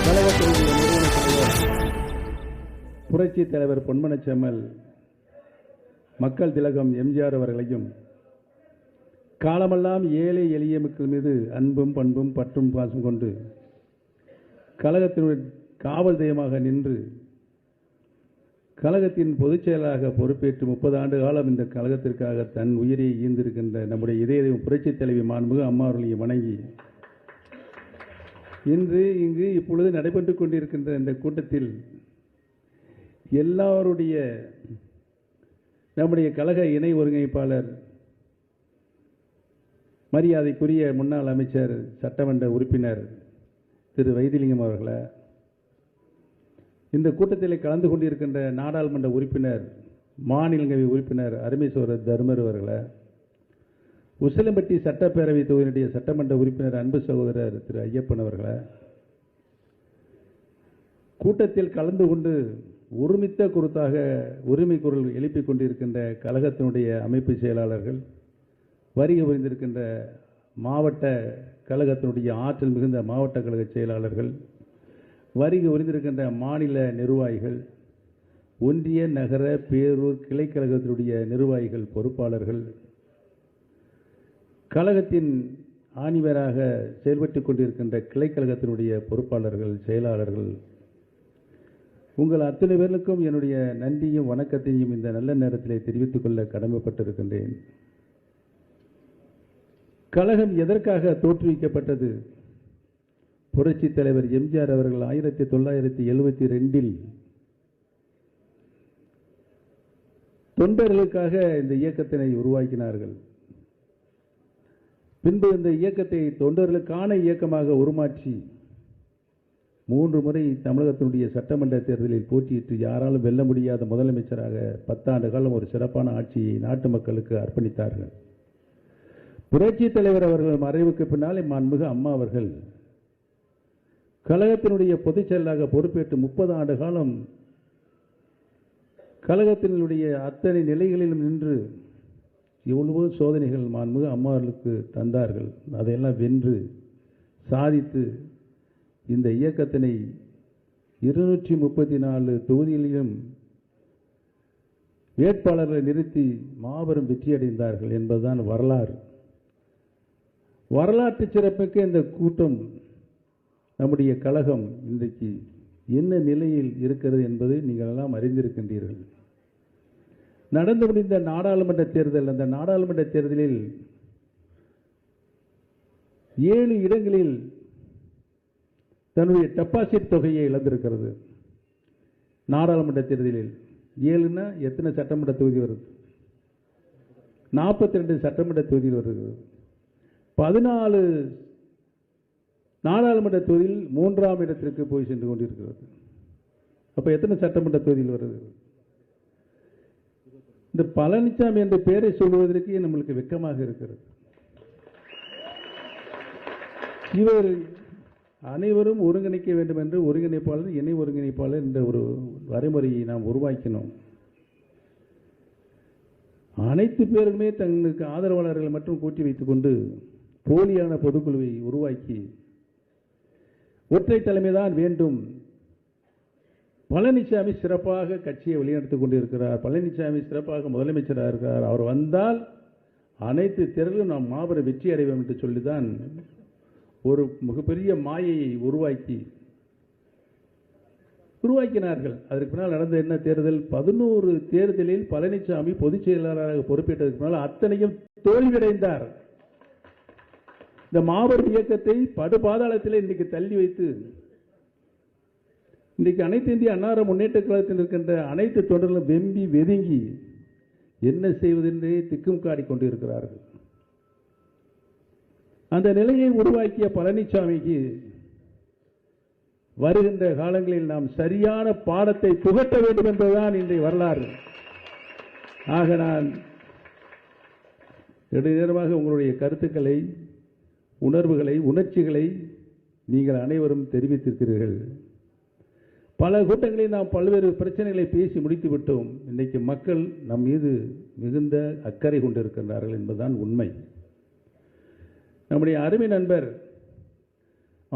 கழகத்தினுடைய நிறுவன தலைவர் புரட்சி தலைவர் பொன்மனச்செம்மல் மக்கள் திலகம் எம்ஜிஆர் அவர்களையும் காலமெல்லாம் ஏழை எளிய மக்கள் மீது அன்பும் பண்பும் பற்றும் பாசம் கொண்டு கழகத்தினுடைய காவல் தெய்வமாக நின்று கழகத்தின் பொதுச் செயலாளராக பொறுப்பேற்று 30 ஆண்டு காலம் இந்த கழகத்திற்காக தன் உயிரை ஈர்ந்திருக்கின்ற நம்முடைய இதய தெய்வம் புரட்சி தலைவி மாண்புமிகு அம்மா அவர்களையும் வணங்கி இன்று இங்கு இப்பொழுது நடைபெற்றுக் கொண்டிருக்கின்ற இந்த கூட்டத்தில் எல்லாருடைய நம்முடைய கழக இணை ஒருங்கிணைப்பாளர் மரியாதைக்குரிய முன்னாள் அமைச்சர் சட்டமன்ற உறுப்பினர் திரு வைத்திலிங்கம் அவர்களை, இந்த கூட்டத்தில் கலந்து கொண்டிருக்கின்ற நாடாளுமன்ற உறுப்பினர் மாநிலங்களவை உறுப்பினர் அருமேஸ்வரர் தர்மர் அவர்களை, உசிலம்பட்டி சட்டப்பேரவை தொகுதியினுடைய சட்டமன்ற உறுப்பினர் அன்பு சகோதரர் திரு ஐயப்பன் அவர்களை, கூட்டத்தில் கலந்து கொண்டு ஒருமித்த குரலாக உரிமை குரல் எழுப்பிக் கொண்டிருக்கின்ற கழகத்தினுடைய அமைப்பு செயலாளர்கள், வருகை புரிந்திருக்கின்ற மாவட்ட கழகத்தினுடைய ஆற்றல் மிகுந்த மாவட்ட கழக செயலாளர்கள், வருகை புரிந்திருக்கின்ற மாநில நிர்வாகிகள், ஒன்றிய நகர பேரூர் கிளை கழகத்தினுடைய நிர்வாகிகள் பொறுப்பாளர்கள், கழகத்தின் ஆணிவராக செயல்பட்டுக் கொண்டிருக்கின்ற கிளை கழகத்தினுடைய பொறுப்பாளர்கள் செயலாளர்கள், உங்கள் அத்தனை பேர்களுக்கும் என்னுடைய நன்றியும் வணக்கத்தையும் இந்த நல்ல நேரத்திலே தெரிவித்துக் கொள்ள கடமைப்பட்டிருக்கின்றேன். கழகம் எதற்காக தோற்றுவிக்கப்பட்டது? புரட்சி தலைவர் எம்ஜிஆர் அவர்கள் 1972 தொண்டர்களுக்காக இந்த இயக்கத்தினை உருவாக்கினார்கள். பின்பு இந்த இயக்கத்தை தொண்டர்களுக்கான இயக்கமாக உருமாற்றி 3 முறை தமிழகத்தினுடைய சட்டமன்ற தேர்தலில் போட்டியிட்டு யாராலும் வெல்ல முடியாத முதலமைச்சராக 10 ஆண்டு காலம் ஒரு சிறப்பான ஆட்சியை நாட்டு மக்களுக்கு அர்ப்பணித்தார்கள். புரட்சி தலைவர் அவர்கள் மறைவுக்கு பின்னாலே மாண்புமிகு அம்மா அவர்கள் கழகத்தினுடைய பொதுச் செயலாளராக பொறுப்பேற்று 30 ஆண்டு காலம் கழகத்தினுடைய அத்தனை நிலைகளிலும் நின்று எவ்வளவோ சோதனைகள் மாண்புமிகு அம்மா அவர்களுக்கு தந்தார்கள். அதையெல்லாம் வென்று சாதித்து இந்த இயக்கத்தினை 234 தொகுதிகளிலும் வேட்பாளர்களை நிறுத்தி மாபெரும் வெற்றியடைந்தார்கள் என்பதுதான் வரலாறு. வரலாற்று சிறப்புக்கு இந்த கூட்டம் நம்முடைய கழகம் இன்றைக்கு என்ன நிலையில் இருக்கிறது என்பதை நீங்கள் எல்லாம் அறிந்திருக்கின்றீர்கள். நடந்து முடிந்த நாடாளுமன்ற தேர்தல், அந்த நாடாளுமன்ற தேர்தலில் 7 இடங்களில் தன்னுடைய டெபாசிட் தொகையை இழந்திருக்கிறது. நாடாளுமன்ற தேர்தலில் 7ன்னா எத்தனை சட்டமன்ற தொகுதி வருது? 42 சட்டமன்ற தொகுதியில் வருகிறது. 14 நாடாளுமன்ற தொகுதியில் 3ஆம் இடத்திற்கு போய் சென்று கொண்டிருக்கிறது. அப்ப எத்தனை சட்டமன்ற தொகுதியில் வருது? இந்த பழனிசாமி என்ற பெயரை சொல்வதற்கு நம்மளுக்கு வெட்கமாக இருக்கிறது. இவர் அனைவரும் ஒருங்கிணைக்க வேண்டும் என்று ஒருங்கிணைப்பாளர் இணை ஒருங்கிணைப்பாளர் என்ற ஒரு வரைமுறையை நாம் உருவாக்கினோம். அனைத்து பேருமே தங்களுக்கு ஆதரவாளர்கள் மற்றும் கூட்டி வைத்துக் கொண்டு போலியான பொதுக்குழுவை உருவாக்கி ஒற்றை தலைமைதான் வேண்டும், பழனிசாமி சிறப்பாக கட்சியை வழிநடத்திக் கொண்டிருக்கிறார், பழனிசாமி சிறப்பாக முதலமைச்சராக இருக்கிறார், அவர் வந்தால் அனைத்து தேர்தலும் நாம் மாபெரும் வெற்றி அடைவோம் என்று சொல்லிதான் ஒரு மிகப்பெரிய மாயையை உருவாக்கினார்கள். அதற்கு பின்னால் நடந்த என்ன தேர்தல்? 11 தேர்தலில் பழனிசாமி பொதுச் செயலாளராக பொறுப்பேற்றதற்கு பின்னால் அத்தனையும் தோல்வியடைந்தார். இந்த மாபெரும் இயக்கத்தை படுபாதாளத்தில் இன்றைக்கு தள்ளி வைத்து இன்றைக்கு அனைத்து இந்திய அண்ணா முன்னேற்ற கழகத்தில் இருக்கின்ற அனைத்து தொண்டர்களும் வெம்பி வெதுங்கி என்ன செய்வதென்றே திக்கும் காடிக்கொண்டிருக்கிறார்கள். அந்த நிலையை உருவாக்கிய பழனிசாமிக்கு வருகின்ற காலங்களில் நாம் சரியான பாடத்தை புகட்ட வேண்டும் என்பதுதான் இன்றைய வரலாறு. ஆக நான் நெடுநேரமாக உங்களுடைய கருத்துக்களை, உணர்வுகளை, உணர்ச்சிகளை நீங்கள் அனைவரும் தெரிவித்திருக்கிறீர்கள். பல கூட்டங்களில் நாம் பல்வேறு பிரச்சனைகளை பேசி முடித்து விட்டோம். இன்றைக்கு மக்கள் நம் மீது மிகுந்த அக்கறை கொண்டிருக்கின்றார்கள் என்பதுதான் உண்மை. நம்முடைய அருமை நண்பர்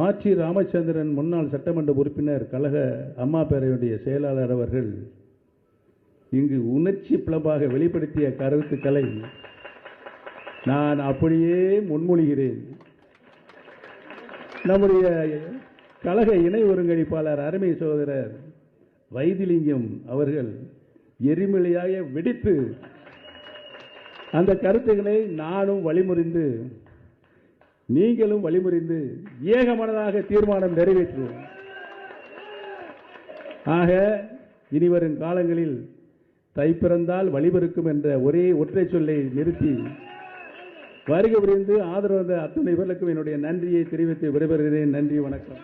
ஆட்சி ராமச்சந்திரன் முன்னாள் சட்டமன்ற உறுப்பினர் கழக அம்மா பேரவையுடைய செயலாளர் அவர்கள் இங்கு உணர்ச்சி பிளம்பாக வெளிப்படுத்திய கருத்துக்களை நான் அப்படியே முன்மொழிகிறேன். நம்முடைய கழக இணை ஒருங்கிணைப்பாளர் அருமை சகோதரர் வைத்திலிங்கம் அவர்கள் எரிமலையாக வெடித்து அந்த கருத்துக்களை நானும் வழிமுறிந்து நீங்களும் வழிமுறிந்து ஏகமனதாக தீர்மானம் நிறைவேற்றுவோம். ஆக இனிவரும் காலங்களில் தை பிறந்தால் வழிபிறக்கும் என்ற ஒரே ஒற்றை சொல்லை நிறுத்தி வருகை புரிந்து ஆதரவு அத்துணை பேர்களுக்கும் என்னுடைய நன்றியை தெரிவித்து விடைபெறுகிறேன். நன்றி, வணக்கம்.